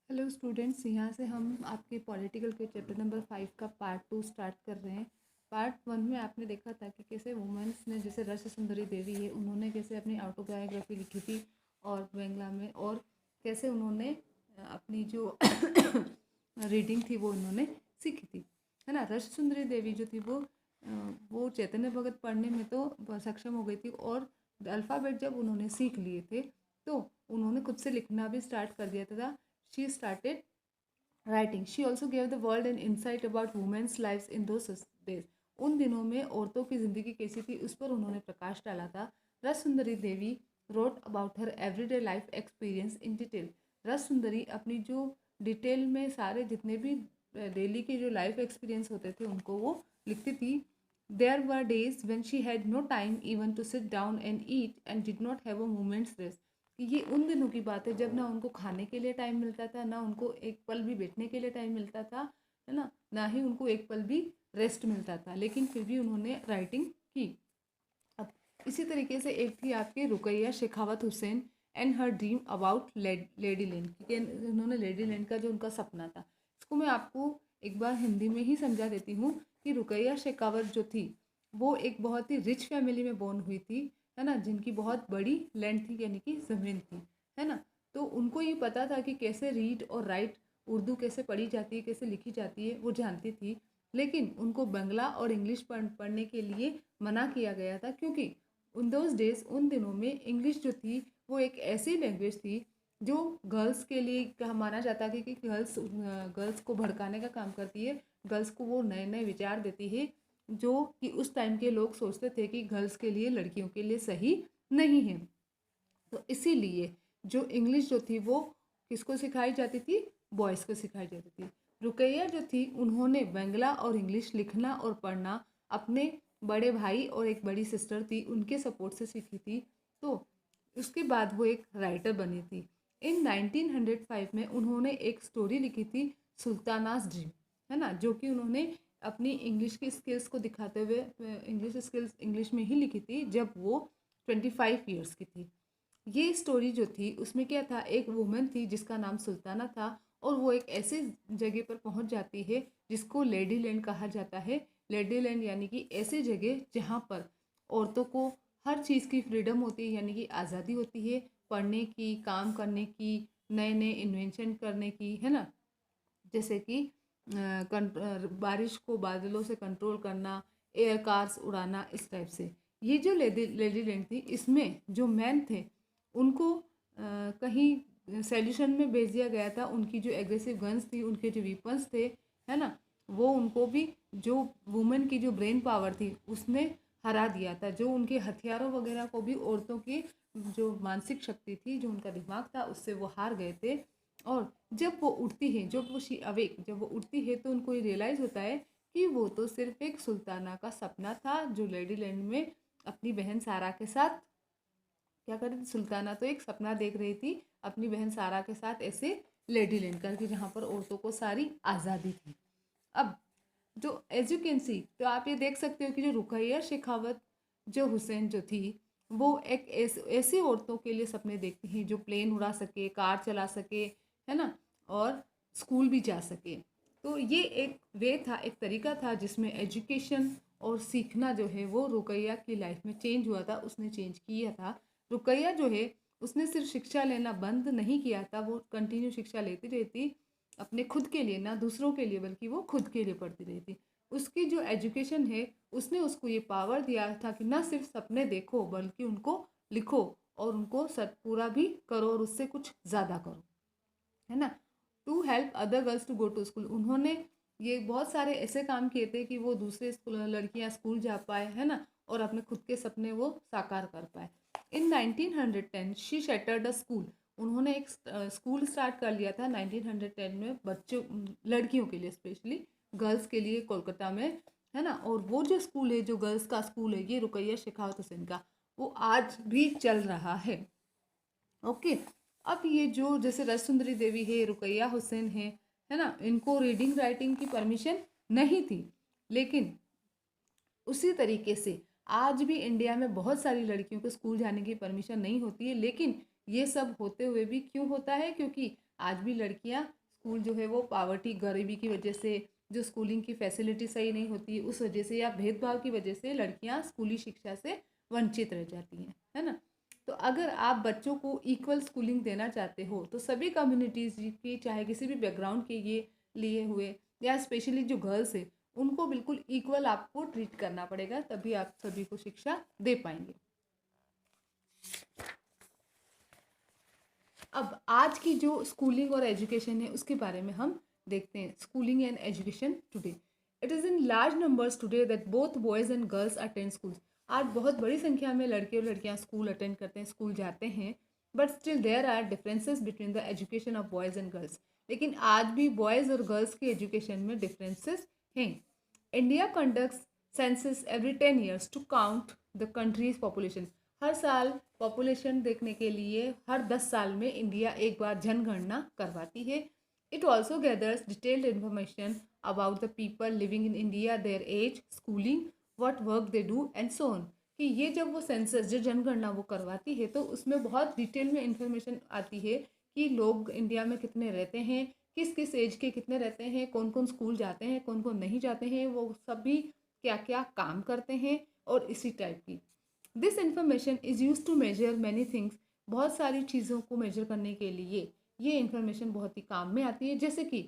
Hello students, यहाँ से हम आपके पॉलिटिकल के चैप्टर नंबर 5 का पार्ट 2 स्टार्ट कर रहे हैं। पार्ट 1 में आपने देखा था कि कैसे वुमेंस ने, जैसे रस सुंदरी देवी है, उन्होंने कैसे अपनी ऑटोबायोग्राफी लिखी थी और बंगला में, और कैसे उन्होंने अपनी जो रीडिंग थी वो उन्होंने सीखी थी, है ना। रस सुंदरी देवी जो थी वो चैतन्य भगत पढ़ने में तो सक्षम हो गई थी, और अल्फ़ाबेट जब उन्होंने सीख लिए थे तो उन्होंने खुद से लिखना भी स्टार्ट कर दिया था। She started writing. She also gave the world an insight about women's lives in those days. उन दिनों में औरतों की ज़िंदगी कैसी थी उस पर उन्होंने प्रकाश डाला था। रस सुंदरी देवी wrote about her everyday life experience in detail. रस सुंदरी अपनी जो डिटेल में सारे जितने भी डेली के जो लाइफ एक्सपीरियंस होते थे उनको वो लिखती थी। There were days when she had no time even to sit down and eat and did not have a moment's rest. ये उन दिनों की बात है जब ना उनको खाने के लिए टाइम मिलता था, ना उनको एक पल भी बैठने के लिए टाइम मिलता था, है ना ही उनको एक पल भी रेस्ट मिलता था, लेकिन फिर भी उन्होंने राइटिंग की। अब इसी तरीके से एक थी आपकी Rokeya Sakhawat Hossain and her dream about lady land, क्योंकि उन्होंने लेडी लैंड का जो उनका सपना था, इसको मैं आपको एक बार हिंदी में ही समझा देती हूँ कि रुकैया शेखावत जो थी वो एक बहुत ही रिच फैमिली में बोर्न हुई थी, है ना, जिनकी बहुत बड़ी लैंड थी, यानी कि ज़मीन थी, है ना। तो उनको ये पता था कि कैसे रीड और राइट, उर्दू कैसे पढ़ी जाती है, कैसे लिखी जाती है, वो जानती थी। लेकिन उनको बंगला और इंग्लिश पढ़ने के लिए मना किया गया था, क्योंकि उन दोज डेज, उन दिनों में इंग्लिश जो थी वो एक ऐसी लैंग्वेज थी जो गर्ल्स के लिए माना जाता है कि गर्ल्स को भड़काने का काम करती है, गर्ल्स को वो नए नए विचार देती है जो कि उस टाइम के लोग सोचते थे कि गर्ल्स के लिए, लड़कियों के लिए सही नहीं है। तो इसीलिए जो इंग्लिश जो थी वो किसको सिखाई जाती थी, बॉयज़ को सिखाई जाती थी। रुकैया जो थी उन्होंने बंगला और इंग्लिश लिखना और पढ़ना अपने बड़े भाई और एक बड़ी सिस्टर थी उनके सपोर्ट से सीखी थी। तो उसके बाद वो एक राइटर बनी थी। इन 1905 में उन्होंने एक स्टोरी लिखी थी, सुल्तानास ड्रीम, है ना, जो कि उन्होंने अपनी इंग्लिश की स्किल्स को दिखाते हुए, इंग्लिश स्किल्स इंग्लिश में ही लिखी थी जब वो 25 ईयर्स की थी। ये स्टोरी जो थी उसमें क्या था, एक वुमन थी जिसका नाम सुल्ताना था, और वो एक ऐसे जगह पर पहुंच जाती है जिसको लेडी लैंड कहा जाता है। लेडी लैंड यानी कि ऐसी जगह जहाँ पर औरतों को हर चीज़ की फ्रीडम होती है, यानी कि आज़ादी होती है, पढ़ने की, काम करने की, नए नए इन्वेंशन करने की, है ना। जैसे कि बारिश को बादलों से कंट्रोल करना, एयर कार्स उड़ाना, इस टाइप से। ये जो लेडी लैंड थी, इसमें जो मैन थे उनको कहीं सॉल्यूशन में भेज दिया गया था। उनकी जो एग्रेसिव गन्स थी, उनके जो वेपन्स थे, है ना, वो उनको भी, जो वुमेन की जो ब्रेन पावर थी उसने हरा दिया था। जो उनके हथियारों वगैरह को भी औरतों की जो मानसिक शक्ति थी, जो उनका दिमाग था, उससे वो हार गए थे। और जब वो उठती है, जब वो शी अवेक, जब वो उठती है तो उनको ये रियलाइज़ होता है कि वो तो सिर्फ एक सुल्ताना का सपना था जो लेडी लैंड में अपनी बहन सारा के साथ क्या कर रही थी। सुल्ताना तो एक सपना देख रही थी अपनी बहन सारा के साथ ऐसे लेडी लैंड करके, जहाँ पर औरतों को सारी आज़ादी थी। अब जो एज यू कैन सी, तो आप ये देख सकते हो कि जो रुकैया शेखावत जो हुसैन जो थी वो एक ऐसी औरतों के लिए सपने देखती हैं जो प्लेन उड़ा सके, कार चला सके, है ना, और स्कूल भी जा सके। तो ये एक वे था, एक तरीका था जिसमें एजुकेशन और सीखना जो है वो रुकैया की लाइफ में चेंज हुआ था, उसने चेंज किया था। रुकैया जो है उसने सिर्फ शिक्षा लेना बंद नहीं किया था, वो कंटिन्यू शिक्षा लेती रहती, अपने खुद के लिए, ना दूसरों के लिए, बल्कि वो खुद के लिए पढ़ती रहती। उसकी जो एजुकेशन है उसने उसको ये पावर दिया था कि ना सिर्फ सपने देखो बल्कि उनको लिखो, और उनको सत पूरा भी करो, और उससे कुछ ज़्यादा करो, है ना। To help other girls to go to school, उन्होंने ये बहुत सारे ऐसे काम किए थे कि वो दूसरे स्कूल लड़कियां स्कूल जा पाए, है ना, और अपने खुद के सपने वो साकार कर पाए। इन 1910 शी शटर्ड अ स्कूल, उन्होंने एक स्कूल स्टार्ट कर लिया था 1910 में, बच्चों, लड़कियों के लिए, स्पेशली गर्ल्स के लिए, कोलकाता में, है ना। और वो जो स्कूल है, जो गर्ल्स का स्कूल है, ये रुकैया शेखावत हुसैन का, वो आज भी चल रहा है। ओके। अब ये जो जैसे रस सुंदरी देवी है, रुकैया हुसैन है ना, इनको रीडिंग राइटिंग की परमिशन नहीं थी, लेकिन उसी तरीके से आज भी इंडिया में बहुत सारी लड़कियों को स्कूल जाने की परमिशन नहीं होती है। लेकिन ये सब होते हुए भी क्यों होता है, क्योंकि आज भी लड़कियां स्कूल जो है वो पावर्टी, गरीबी की वजह से, जो स्कूलिंग की फैसिलिटी सही नहीं होती उस वजह से, या भेदभाव की वजह से लड़कियां स्कूली शिक्षा से वंचित रह जाती हैं, है ना। तो अगर आप बच्चों को इक्वल स्कूलिंग देना चाहते हो तो सभी कम्युनिटीज़ की, चाहे किसी भी बैकग्राउंड के ये लिए हुए, या स्पेशली जो गर्ल्स है, उनको बिल्कुल इक्वल आपको ट्रीट करना पड़ेगा, तभी आप सभी को शिक्षा दे पाएंगे। अब आज की जो स्कूलिंग और एजुकेशन है उसके बारे में हम देखते हैं। Schooling and education today, it is in large numbers today that both boys and girls attend schools. आज बहुत बड़ी संख्या में लड़के और लड़कियां स्कूल अटेंड करते हैं, स्कूल जाते हैं, but still there are differences between the education of boys and girls. लेकिन आज भी बॉयज़ और गर्ल्स की एजुकेशन में डिफरेंसेस हैं। India conducts census every 10 years to count the country's population. हर साल पॉपुलेशन देखने के लिए हर 10 साल में इंडिया एक बार जनगणना करवाती है। It also gathers detailed information about the people living in India, their age, schooling, what work they do and so on. कि ये जब वो सेंसस, जो जनगणना वो करवाती है, तो उसमें बहुत डिटेल में इन्फॉर्मेशन आती है कि लोग इंडिया में कितने रहते हैं, किस किस एज के कितने रहते हैं, कौन कौन स्कूल जाते हैं, कौन कौन नहीं जाते हैं, वो सभी क्या क्या काम करते हैं, और इसी टाइप की। This information is use to measure many things. बहुत सारी चीज़ों को मेजर करने के लिए ये इन्फॉर्मेशन बहुत ही काम में आती है। जैसे कि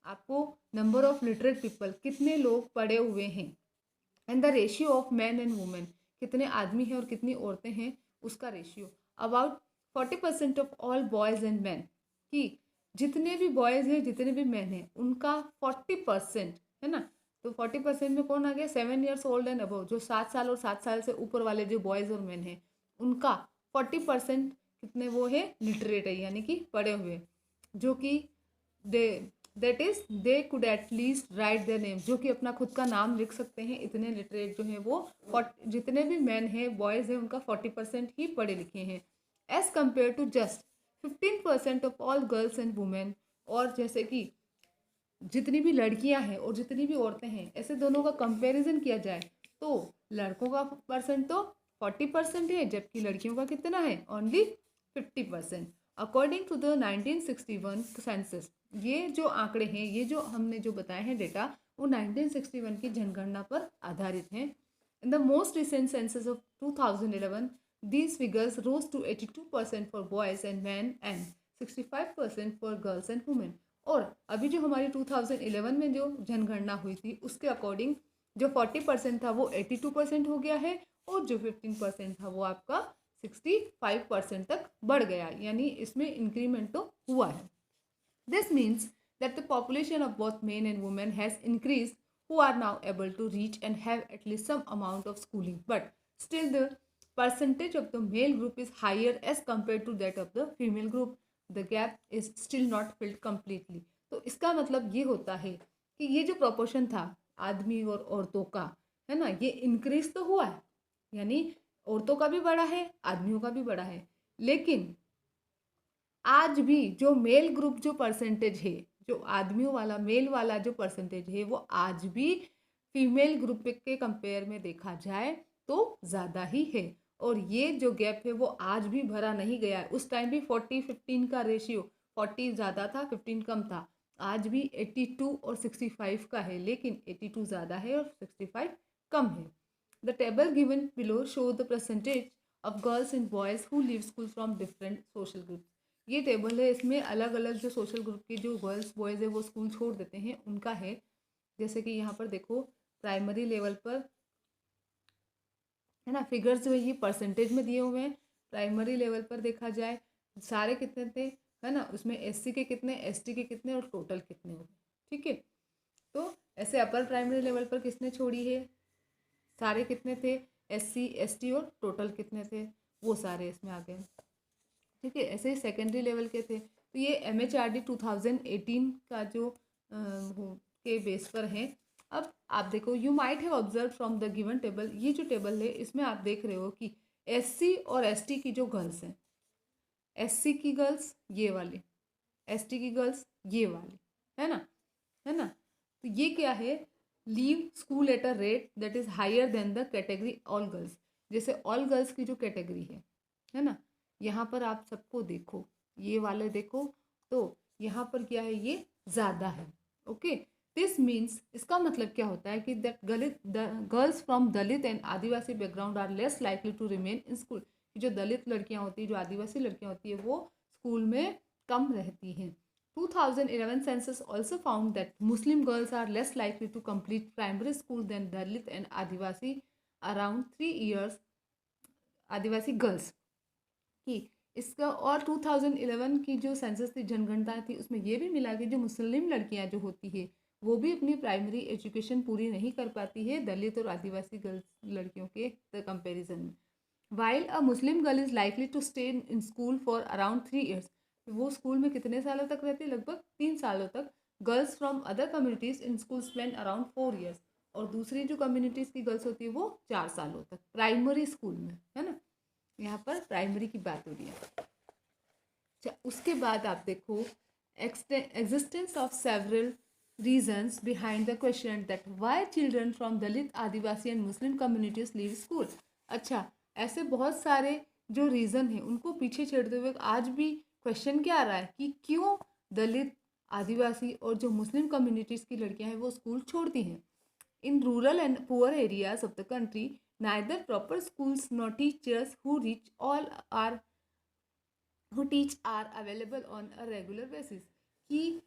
आपको नंबर ऑफ लिटरेट पीपल, कितने लोग पढ़े हुए हैं, and the ratio of man and women, कितने आदमी हैं और कितनी औरतें हैं, उसका ratio. About 40% of all boys and man, कि जितने भी बॉयज़ हैं जितने भी मैन हैं उनका 40%, है ना। तो 40% में कौन आ गया, 7 years ओल्ड एंड अबव, जो 7 साल और 7 साल से ऊपर वाले जो बॉयज़ और मैन हैं, उनका 40% कितने वो है, लिटरेट है, यानी कि पढ़े हुए, जो कि they that is they could at least write their name, जो कि अपना खुद का नाम लिख सकते हैं। इतने लिटरेट जो हैं वो जितने भी मैन हैं, बॉयज़ हैं, उनका 40% ही पढ़े लिखे हैं, as compare to just 15% of all girls and women. और जैसे कि जितनी भी लड़कियां हैं और जितनी भी औरतें हैं, ऐसे दोनों का कंपैरिजन किया जाए तो लड़कों का परसेंट तो 40% है, जबकि लड़कियों का कितना है, only 50%। According to the 1961 census, ये जो आंकड़े हैं, ये जो हमने जो बताए हैं डेटा, वो 1961 की जनगणना पर आधारित हैं। In the most recent census of 2011 these figures rose to 82% for boys and men and 65% for girls and women। और अभी जो हमारी 2011 में जो जनगणना हुई थी उसके अकॉर्डिंग जो 40% था वो 82% हो गया है, और जो 15% था वो आपका 65% तक बढ़ गया, यानी इसमें इंक्रीमेंट तो हुआ है। This means that the population of both men and women has increase, who are now able to reach and have at least some amount of schooling, but still the percentage of the male group is higher as compared to that of the female group. The gap is still not filled completely। तो इसका मतलब ये होता है कि ये जो proportion था आदमी और औरतों का, है ना, ये इंक्रीज तो हुआ है, यानी औरतों का भी बढ़ा है, आदमियों का भी बढ़ा है, लेकिन आज भी जो मेल ग्रुप जो परसेंटेज है, जो आदमियों वाला मेल वाला जो परसेंटेज है, वो आज भी फीमेल ग्रुप के कंपेयर में देखा जाए तो ज़्यादा ही है। और ये जो गैप है वो आज भी भरा नहीं गया है। उस टाइम भी 40-15 का रेशियो, 40 ज़्यादा था, 15 कम था। आज भी 82 और 65 का है, लेकिन 82 ज़्यादा है और 65 कम है। The table given below show the percentage of girls and boys who leave school from different social groups. ये टेबल है, इसमें अलग अलग जो सोशल ग्रुप के जो गर्ल्स बॉयज़ है वो स्कूल छोड़ देते हैं उनका है। जैसे कि यहाँ पर देखो, प्राइमरी लेवल पर, है ना, फिगर्स जो है ये परसेंटेज में दिए हुए हैं। प्राइमरी लेवल पर देखा जाए सारे कितने थे, है ना, उसमें एससी के कितने, एसटी के कितने और टोटल कितने हो गए, ठीक है। तो ऐसे अपर प्राइमरी लेवल पर किसने छोड़ी है, सारे कितने थे, एससी एसटी और टोटल कितने थे, वो सारे इसमें आ गए, ठीक है। ऐसे ही सेकेंडरी लेवल के थे। तो ये MHRD 2018 का जो के बेस पर है। अब आप देखो, you might have observe from the given table, ये जो टेबल है इसमें आप देख रहे हो कि SC और ST की जो गर्ल्स हैं, SC की गर्ल्स ये वाली, ST की गर्ल्स ये वाली, है ना, है ना। तो ये क्या है, leave school at a rate that is higher than the category all girls. जैसे ऑल गर्ल्स की जो कैटेगरी है ना, यहाँ पर आप सबको देखो, ये वाले देखो, तो यहाँ पर क्या है, ये ज़्यादा है। ओके, दिस मीन्स, इसका मतलब क्या होता है कि that girls from Dalit and Adivasi background are less likely to remain in school. जो दलित लड़कियाँ होती हैं, जो आदिवासी लड़कियाँ होती है, वो स्कूल में कम रहती हैं। 2011 census also found that Muslim girls are less likely to complete primary school than Dalit and Adivasi around 3 years Adivasi girls की। इसका और 2011 की जो सेंसस थी, जनगणना थी, उसमें ये भी मिला कि जो मुस्लिम लड़कियां जो होती है वो भी अपनी प्राइमरी एजुकेशन पूरी नहीं कर पाती है दलित और आदिवासी गर्ल्स लड़कियों के कंपैरिजन में। While a Muslim girl is likely to stay in school for around 3 years, वो स्कूल में कितने सालों तक रहती है, लगभग 3 सालों तक। Girls from other communities in school spend around 4 years, और दूसरी जो कम्युनिटीज़ की गर्ल्स होती है वो 4 सालों तक प्राइमरी स्कूल में, है ना। यहाँ पर प्राइमरी की बात हो रही है। उसके बाद आप देखो, existence of several reasons behind the question that why children from Dalit, Adivasi and Muslim communities leave school। अच्छा, ऐसे बहुत सारे जो रीज़न हैं उनको पीछे छोड़ते हुए आज भी क्वेश्चन क्या आ रहा है कि क्यों दलित, आदिवासी और जो मुस्लिम कम्युनिटीज़ की लड़कियां हैं वो स्कूल छोड़ती हैं। In rural and poor areas of the country, neither proper schools nor teachers who teach are available on a regular basis। कि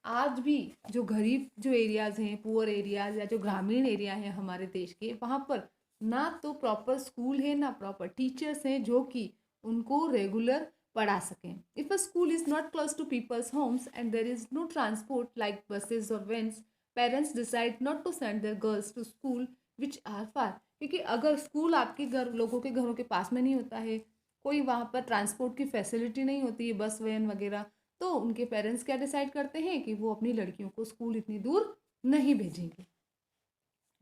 आज भी जो गरीब जो एरियाज़ हैं, पुअर एरियाज़ या जो ग्रामीण एरिया हैं हमारे देश के, वहाँ पर ना तो प्रॉपर स्कूल है ना प्रॉपर टीचर्स हैं जो कि उनको रेगुलर पढ़ा सकें। If a school is not close to people's homes and there is no transport like buses or vans, parents decide not to send their girls to school which are far. क्योंकि अगर school आपके घर, लोगों के घरों के पास में नहीं होता है, कोई वहाँ पर ट्रांसपोर्ट की फैसिलिटी नहीं होती है, बस वैन वगैरह, तो उनके पेरेंट्स क्या डिसाइड करते हैं कि वो अपनी लड़कियों को स्कूल इतनी दूर नहीं भेजेंगे।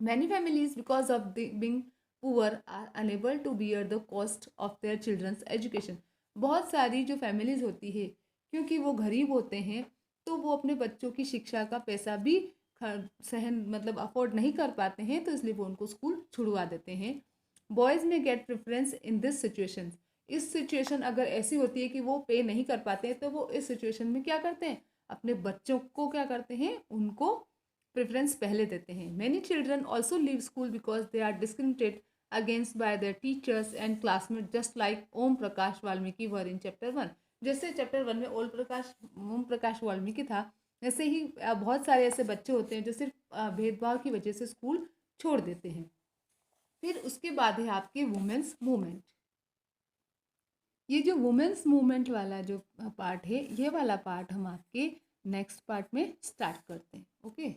Many families because of being poor are unable to bear the cost of their children's education. बहुत सारी जो फैमिलीज होती है, क्योंकि वो गरीब होते हैं, तो वो अपने बच्चों की शिक्षा का पैसा भी मतलब अफोर्ड नहीं कर पाते हैं, तो इसलिए वो उनको स्कूल छुड़वा देते हैं। बॉयज़ में get preference in this situation. इस सिचुएशन अगर ऐसी होती है कि वो पे नहीं कर पाते हैं, तो वो इस सिचुएशन में क्या करते हैं, अपने बच्चों को क्या करते हैं, उनको प्रेफरेंस पहले देते हैं। Many children also leave school because they are discriminated against by their teachers and classmate just like Om Prakash Valmiki were in chapter 1। जैसे चैप्टर 1 में ओम प्रकाश वाल्मीकि था, वैसे ही बहुत सारे ऐसे बच्चे होते हैं जो सिर्फ भेदभाव की वजह से स्कूल छोड़ देते हैं। फिर उसके बाद है आपके वुमेन्स मूवमेंट। ये जो वुमेन्स मूवमेंट वाला जो पार्ट है, ये वाला पार्ट हम आपके नेक्स्ट पार्ट में स्टार्ट करते हैं। ओके।